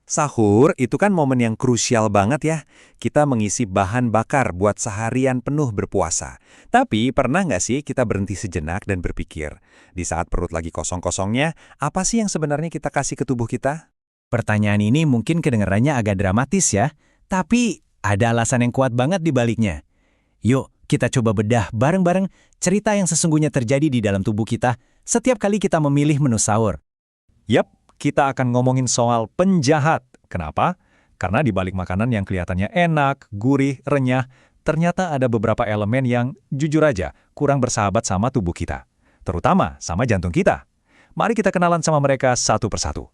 Sahur itu kan momen yang krusial banget ya. Kita mengisi bahan bakar buat seharian penuh berpuasa. Tapi pernah nggak sih kita berhenti sejenak dan berpikir, di saat perut lagi kosong-kosongnya, apa sih yang sebenarnya kita kasih ke tubuh kita? Pertanyaan ini mungkin kedengarannya agak dramatis ya, tapi ada alasan yang kuat banget di baliknya. Yuk, kita coba bedah bareng-bareng cerita yang sesungguhnya terjadi di dalam tubuh kita setiap kali kita memilih menu sahur. Yap, kita akan ngomongin soal penjahat. Kenapa? Karena di balik makanan yang kelihatannya enak, gurih, renyah, ternyata ada beberapa elemen yang, jujur aja, kurang bersahabat sama tubuh kita. Terutama sama jantung kita. Mari kita kenalan sama mereka satu persatu.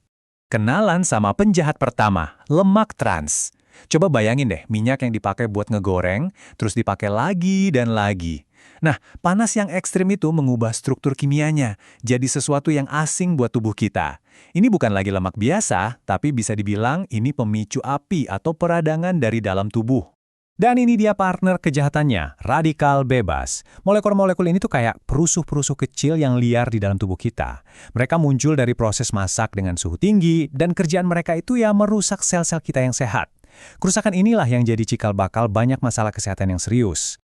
Kenalan sama penjahat pertama, lemak trans. Coba bayangin deh, minyak yang dipakai buat ngegoreng, terus dipakai lagi dan lagi. Nah, panas yang ekstrim itu mengubah struktur kimianya, jadi sesuatu yang asing buat tubuh kita. Ini bukan lagi lemak biasa, tapi bisa dibilang ini pemicu api atau peradangan dari dalam tubuh. Dan ini dia partner kejahatannya, radikal bebas. Molekul-molekul ini tuh kayak perusuh-perusuh kecil yang liar di dalam tubuh kita. Mereka muncul dari proses masak dengan suhu tinggi, dan kerjaan mereka itu ya merusak sel-sel kita yang sehat. Kerusakan inilah yang jadi cikal bakal banyak masalah kesehatan yang serius.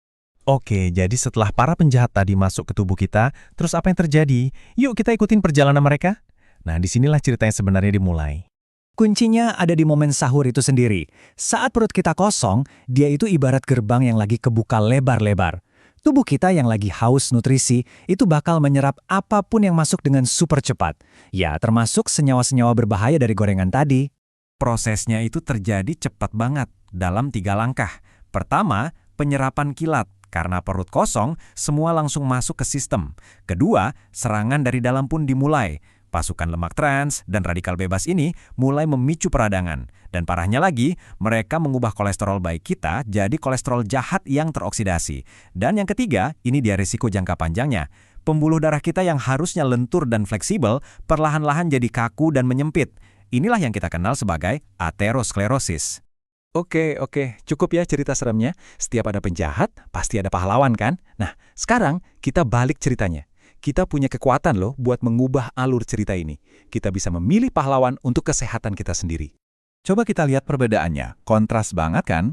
Oke, jadi setelah para penjahat tadi masuk ke tubuh kita, terus apa yang terjadi? Yuk kita ikutin perjalanan mereka. Nah, disinilah cerita yang sebenarnya dimulai. Kuncinya ada di momen sahur itu sendiri. Saat perut kita kosong, dia itu ibarat gerbang yang lagi kebuka lebar-lebar. Tubuh kita yang lagi haus nutrisi itu bakal menyerap apapun yang masuk dengan super cepat. Ya, termasuk senyawa-senyawa berbahaya dari gorengan tadi. Prosesnya itu terjadi cepat banget dalam 3 langkah. Pertama, penyerapan kilat. Karena perut kosong, semua langsung masuk ke sistem. Kedua, serangan dari dalam pun dimulai. Pasukan lemak trans dan radikal bebas ini mulai memicu peradangan. Dan parahnya lagi, mereka mengubah kolesterol baik kita jadi kolesterol jahat yang teroksidasi. Dan yang ketiga, ini dia risiko jangka panjangnya. Pembuluh darah kita yang harusnya lentur dan fleksibel, perlahan-lahan jadi kaku dan menyempit. Inilah yang kita kenal sebagai aterosklerosis. Oke, cukup ya cerita seremnya. Setiap ada penjahat, pasti ada pahlawan kan? Nah, sekarang kita balik ceritanya. Kita punya kekuatan loh buat mengubah alur cerita ini. Kita bisa memilih pahlawan untuk kesehatan kita sendiri. Coba kita lihat perbedaannya. Kontras banget kan?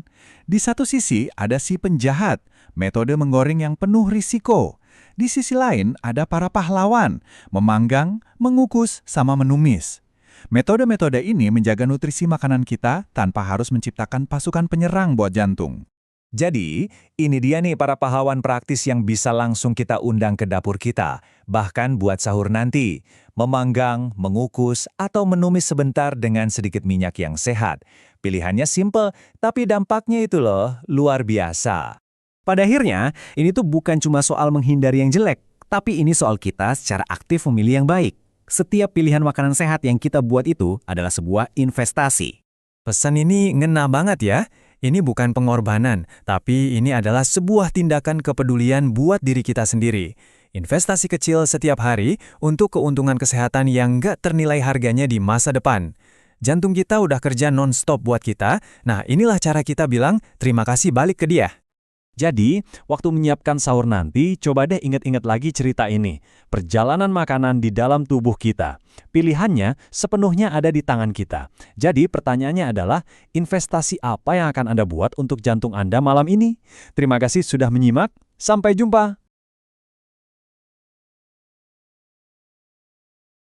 Di satu sisi ada si penjahat, metode menggoreng yang penuh risiko. Di sisi lain ada para pahlawan, memanggang, mengukus, sama menumis. Metode-metode ini menjaga nutrisi makanan kita tanpa harus menciptakan pasukan penyerang buat jantung. Jadi, ini dia nih para pahlawan praktis yang bisa langsung kita undang ke dapur kita, bahkan buat sahur nanti. Memanggang, mengukus, atau menumis sebentar dengan sedikit minyak yang sehat. Pilihannya simple, tapi dampaknya itu loh, luar biasa. Pada akhirnya, ini tuh bukan cuma soal menghindari yang jelek, tapi ini soal kita secara aktif memilih yang baik. Setiap pilihan makanan sehat yang kita buat itu adalah sebuah investasi. Pesan ini ngena banget ya. Ini bukan pengorbanan, tapi ini adalah sebuah tindakan kepedulian buat diri kita sendiri. Investasi kecil setiap hari untuk keuntungan kesehatan yang nggak ternilai harganya di masa depan. Jantung kita udah kerja non-stop buat kita, nah inilah cara kita bilang terima kasih balik ke dia. Jadi, waktu menyiapkan sahur nanti, coba deh ingat-ingat lagi cerita ini. Perjalanan makanan di dalam tubuh kita. Pilihannya sepenuhnya ada di tangan kita. Jadi, pertanyaannya adalah, investasi apa yang akan Anda buat untuk jantung Anda malam ini? Terima kasih sudah menyimak. Sampai jumpa.